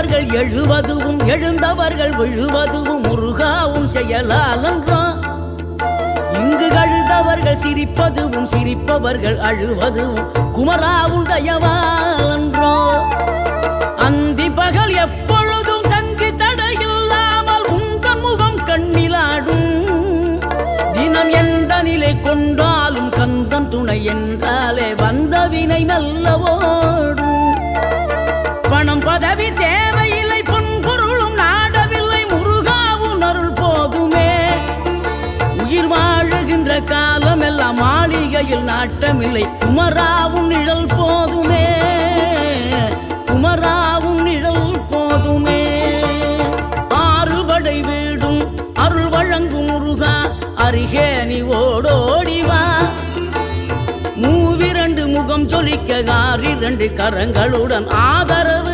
எழுந்தவர்கள் எழுவதுவும் எழுந்தவர்கள் விழுவதுவும் முருகாவும் செயலாலன்றோ. இங்கு அழுதவர்கள் சிரிப்பதுவும் சிரிப்பவர்கள் அழுவதுவும் குமராவும் தயவாலன்றோ. அந்தி பகல் எப்பொழுதும் தங்கி தடையில்லாமல் உங்கள் முகம் கண்ணிலாடும். தினம் எந்த நிலை கொண்டாலும் கந்தன் துணை என்றாலே வந்த வினை நல்லவோடும். பணம் பதவி தேவையில்லை பொன்பொருளும் நாடவில்லை முருகாவும் அருள் போதுமே. உயிர் வாழுகின்ற காலம் எல்லாம் மாளிகையில் நாட்டமில்லை குமராவும் நிழல் போதுமே. குமராவும் நிழல் போதுமே. ஆறுபடை வீடும் அருள் வழங்கும் முருகா அருகே நீ ஓடோடிவா. மூவிரண்டு முகம் சொலிக்க 6 கரங்களுடன் ஆதரவு